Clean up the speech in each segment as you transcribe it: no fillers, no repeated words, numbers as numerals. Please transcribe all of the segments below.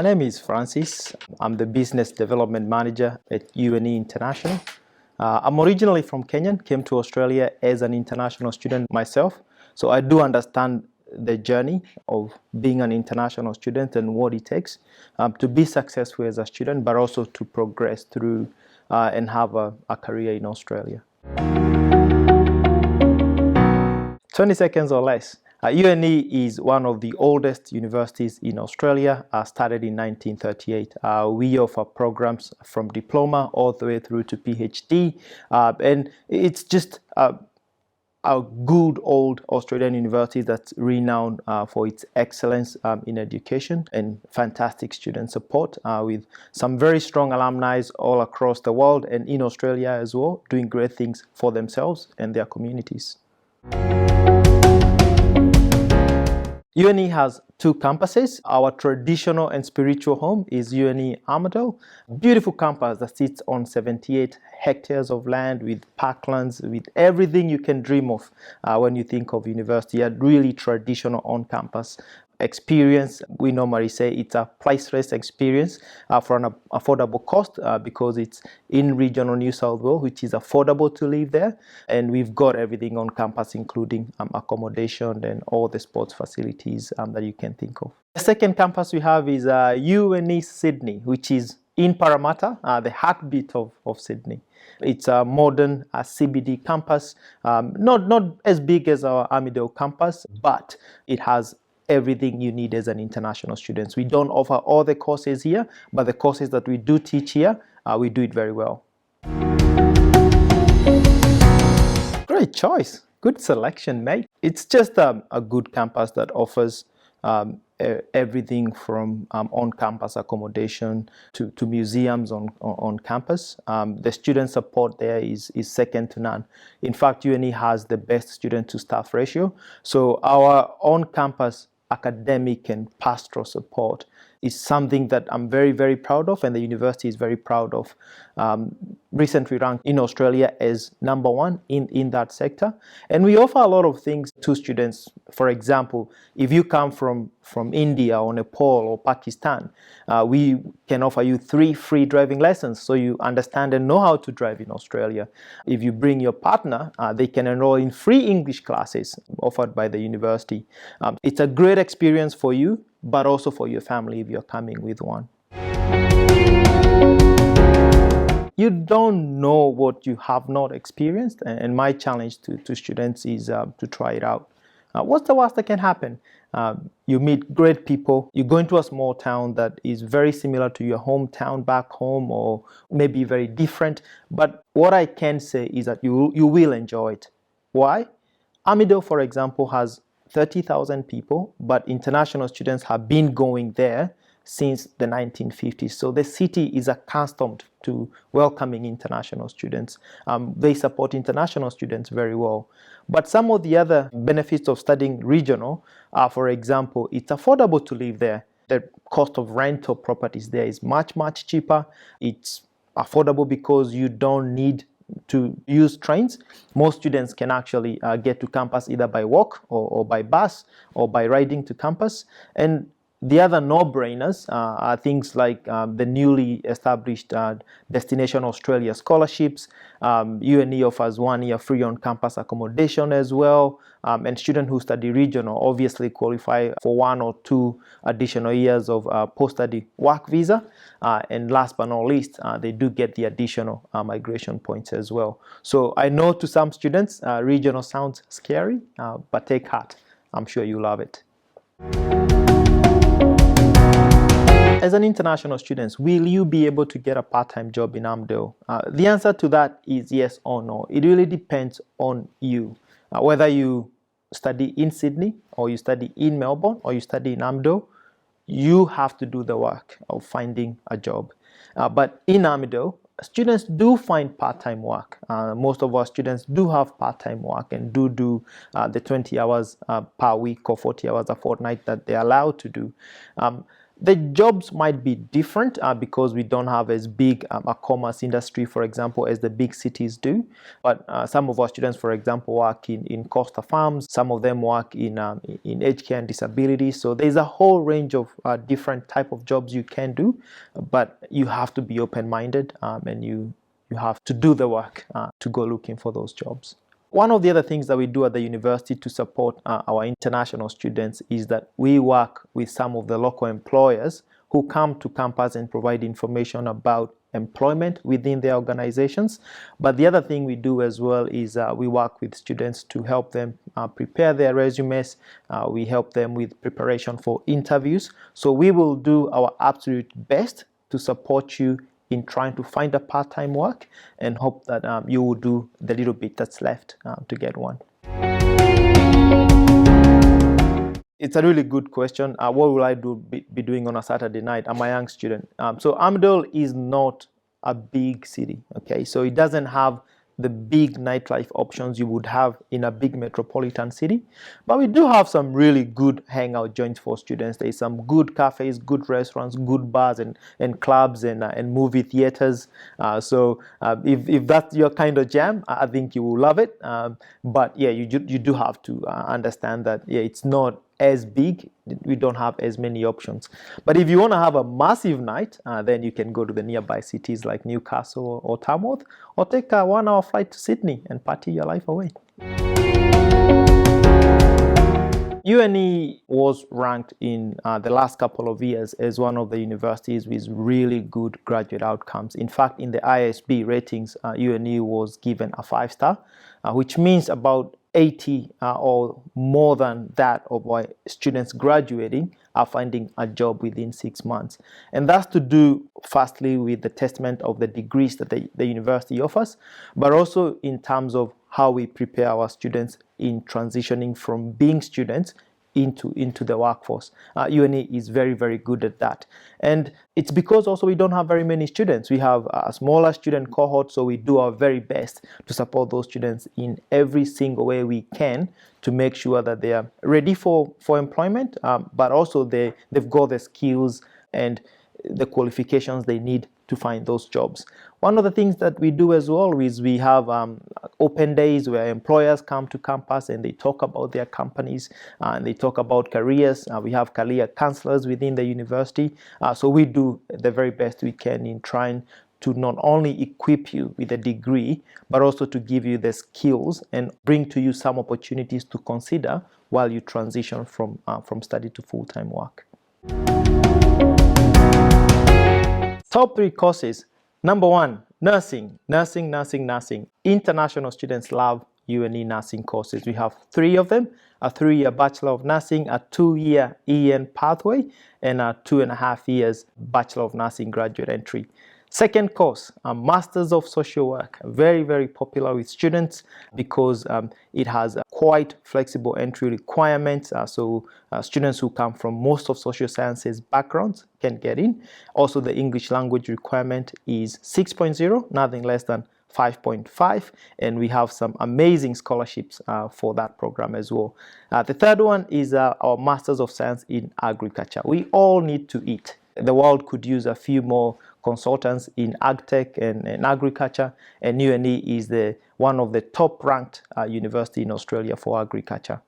My name is Francis. I'm the Business Development Manager at UNE International. I'm originally from Kenya, came to Australia as an international student myself. So I do understand the journey of being an international student and what it takes to be successful as a student, but also to progress through and have a career in Australia. 20 seconds or less. UNE is one of the oldest universities in Australia, started in 1938. We offer programs from diploma all the way through to PhD, and it's just a good old Australian university that's renowned for its excellence in education and fantastic student support with some very strong alumni all across the world and in Australia as well, doing great things for themselves and their communities. UNE has two campuses. Our traditional and spiritual home is UNE Armidale, beautiful campus that sits on 78 hectares of land with parklands, with everything you can dream of when you think of university. A really traditional on-campus experience. We normally say it's a priceless experience for an affordable cost because it's in regional New South Wales, which is affordable to live there. And we've got everything on campus, including accommodation and all the sports facilities that you can think of. The second campus we have is UNE Sydney, which is in Parramatta, the heartbeat of Sydney. It's a modern CBD campus, not as big as our Armidale campus, but it has everything you need as an international student. We don't offer all the courses here, but the courses that we do teach here, we do it very well. Great choice. Good selection, mate. It's just a good campus that offers everything from on-campus accommodation to museums on campus. The student support there is second to none. In fact, UNE has the best student-to-staff ratio. So our on-campus academic and pastoral support is something that I'm very, very proud of, and the university is very proud of. Recently ranked in Australia as #1 in that sector. And we offer a lot of things to students. For example, if you come from India or Nepal or Pakistan, we can offer you 3 free driving lessons so you understand and know how to drive in Australia. If you bring your partner, they can enroll in free English classes offered by the university. It's a great experience for you, but also for your family if you're coming with one. You don't know what you have not experienced, and my challenge to students is to try it out. What's the worst that can happen? You meet great people, you go into a small town that is very similar to your hometown back home, or maybe very different, but what I can say is that you will enjoy it. Why? Armidale, for example, has 30,000 people, but international students have been going there since the 1950s. So the city is accustomed to welcoming international students. They support international students very well. But some of the other benefits of studying regional are, for example, it's affordable to live there. The cost of rental properties there is much, much cheaper. It's affordable because you don't need to use trains. Most students can actually get to campus either by walk or by bus or by riding to campus. And the other no-brainers are things like the newly established Destination Australia scholarships. UNE offers 1 year free on-campus accommodation as well. And students who study regional obviously qualify for 1 or 2 additional years of post-study work visa. And last but not least, they do get the additional migration points as well. So I know to some students, regional sounds scary, but take heart. I'm sure you love it. As an international student, will you be able to get a part-time job in Armidale? The answer to that is yes or no. It really depends on you. Whether you study in Sydney, or you study in Melbourne, or you study in Armidale, you have to do the work of finding a job. But in Armidale, students do find part-time work. Most of our students do have part-time work and do the 20 hours per week or 40 hours a fortnight that they're allowed to do. The jobs might be different because we don't have as big a commerce industry, for example, as the big cities do. But some of our students, for example, work in Costa Farms. Some of them work in aged care and disability. So there's a whole range of different type of jobs you can do, but you have to be open-minded and you have to do the work to go looking for those jobs. One of the other things that we do at the university to support our international students is that we work with some of the local employers who come to campus and provide information about employment within their organizations. But the other thing we do as well is we work with students to help them prepare their resumes. We help them with preparation for interviews. So we will do our absolute best to support you in trying to find a part-time work and hope that you will do the little bit that's left to get one. It's a really good question. What will I be doing on a Saturday night? I'm a young student. So Armidale is not a big city, okay? So it doesn't have the big nightlife options you would have in a big metropolitan city. But we do have some really good hangout joints for students. There's some good cafes, good restaurants, good bars and clubs and movie theaters. So if that's your kind of jam, I think you will love it. But yeah, you do have to understand that it's not as big. We don't have as many options. But if you want to have a massive night, then you can go to the nearby cities like Newcastle or Tamworth, or take a 1-hour flight to Sydney and party your life away. UNE was ranked in the last couple of years as one of the universities with really good graduate outcomes. In fact, in the ISB ratings, UNE was given a 5-star, which means about 80 or more than that of our students graduating are finding a job within 6 months. And that's to do firstly with the testament of the degrees that the university offers, but also in terms of how we prepare our students in transitioning from being students into the workforce. UNE is very, very good at that. And it's because also we don't have very many students. We have a smaller student cohort, so we do our very best to support those students in every single way we can to make sure that they are ready for employment, but also they've got the skills and the qualifications they need to find those jobs. One of the things that we do as well is we have open days where employers come to campus and they talk about their companies and they talk about careers. We have career counselors within the university. So we do the very best we can in trying to not only equip you with a degree, but also to give you the skills and bring to you some opportunities to consider while you transition from study to full-time work. Top 3 courses. Number 1, nursing. International students love UNE nursing courses. We have 3 of them: a 3-year Bachelor of Nursing, a 2-year EN pathway, and a 2.5 years Bachelor of Nursing graduate entry. Second course, a Masters of Social Work, very, very popular with students because it has quite flexible entry requirements. So students who come from most of social sciences backgrounds can get in. Also, the English language requirement is 6.0, nothing less than 5.5, and we have some amazing scholarships for that program as well. The third one is our Masters of Science in Agriculture. We all need to eat. The world could use a few more consultants in agtech and agriculture, and UNE is one of the top ranked university in Australia for agriculture.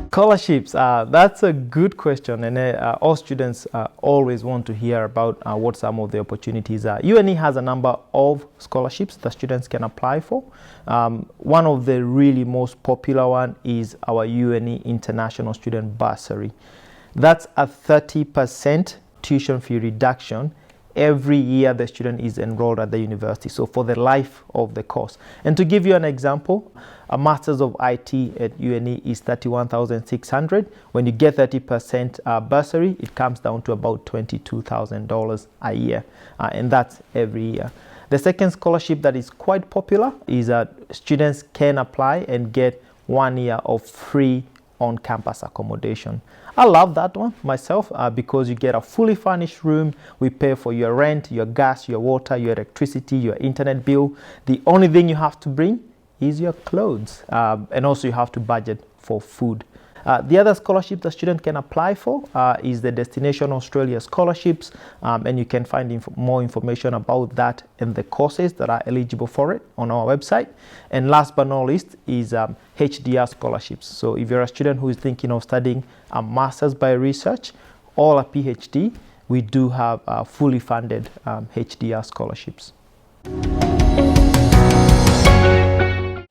Scholarships, that's a good question, and all students always want to hear about what some of the opportunities are. UNE has a number of scholarships that students can apply for. One of the really most popular one is our UNE International Student Bursary. That's a 30% tuition fee reduction every year the student is enrolled at the university, so for the life of the course. And to give you an example, a Masters of IT at UNE is $31,600. When you get 30% bursary, it comes down to about $22,000 a year, and that's every year. The second scholarship that is quite popular is that students can apply and get 1 year of free on-campus accommodation. I love that one myself because you get a fully furnished room. We pay for your rent, your gas, your water, your electricity, your internet bill. The only thing you have to bring is your clothes, and also you have to budget for food. The other scholarship the student can apply for is the Destination Australia scholarships, and you can find more information about that and the courses that are eligible for it on our website. And last but not least is HDR scholarships. So if you're a student who is thinking of studying a Master's by Research or a PhD, we do have fully funded HDR scholarships.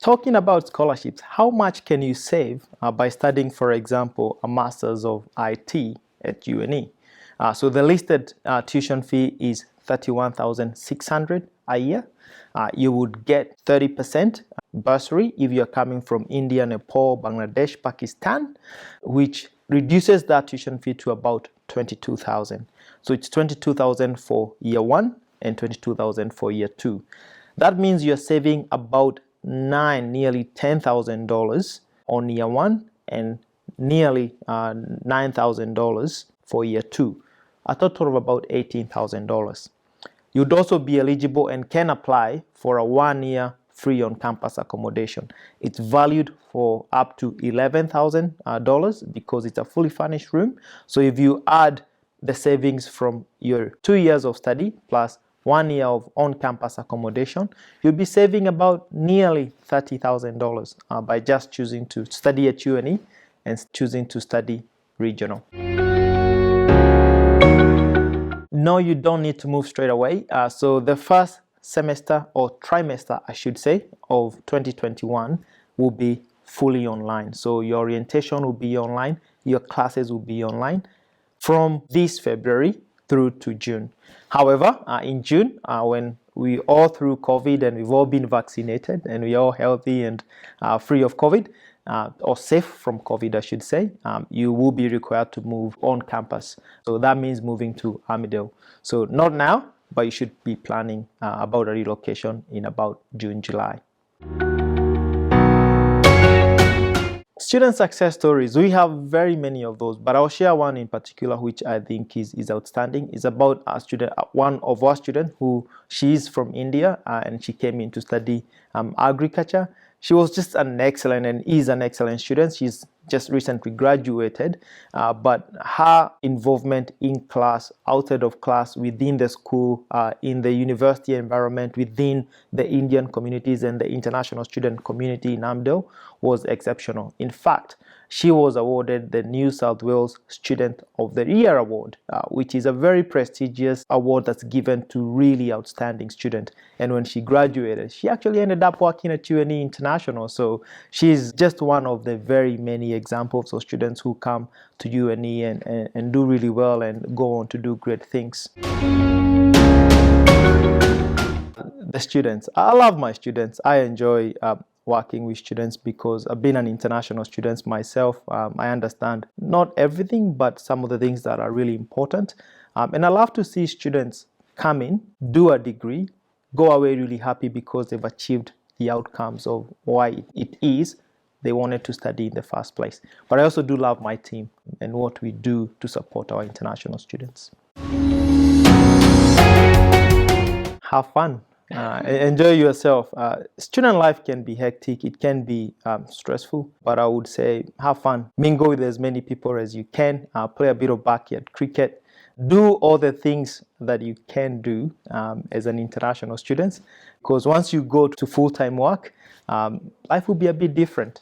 Talking about scholarships, how much can you save by studying, for example, a Master's of IT at UNE? So the listed tuition fee is $31,600 a year. You would get 30% bursary if you're coming from India, Nepal, Bangladesh, Pakistan, which reduces that tuition fee to about $22,000. So it's $22,000 for year one and $22,000 for year two. That means you're saving about nearly $10,000 on year one and nearly $9,000 for year two, a total of about $18,000. You'd also be eligible and can apply for a 1-year free on-campus accommodation. It's valued for up to $11,000 because it's a fully furnished room. So if you add the savings from your 2 years of study plus 1 year of on-campus accommodation, you'll be saving about nearly $30,000 by just choosing to study at UNE and choosing to study regional. No, you don't need to move straight away. So the first semester or trimester, I should say, of 2021 will be fully online. So your orientation will be online, your classes will be online from this February through to June. However, in June, when we all through COVID and we've all been vaccinated and we're all healthy and free of COVID, or safe from COVID, I should say, you will be required to move on campus. So that means moving to Armidale. So not now, but you should be planning about a relocation in about June, July. Student success stories, we have very many of those, but I'll share one in particular which I think is outstanding. It's about a student, one of our students who she's from India and she came in to study agriculture. She was just an excellent and is an excellent student. She's just recently graduated, but her involvement in class, outside of class, within the school, in the university environment, within the Indian communities and the international student community in Armidale was exceptional. In fact, she was awarded the New South Wales Student of the Year Award, which is a very prestigious award that's given to really outstanding students. And when she graduated, she actually ended up working at UNE International. So she's just one of the very many examples of students who come to UNE and do really well and go on to do great things. The students. I love my students. I enjoy working with students because I've been an international student myself. I understand not everything, but some of the things that are really important. And I love to see students come in, do a degree, go away really happy because they've achieved the outcomes of why it is they wanted to study in the first place. But I also do love my team and what we do to support our international students. Have fun. Enjoy yourself. Student life can be hectic, it can be stressful, but I would say have fun. Mingle with as many people as you can, play a bit of backyard cricket, do all the things that you can do as an international student, because once you go to full-time work, life will be a bit different.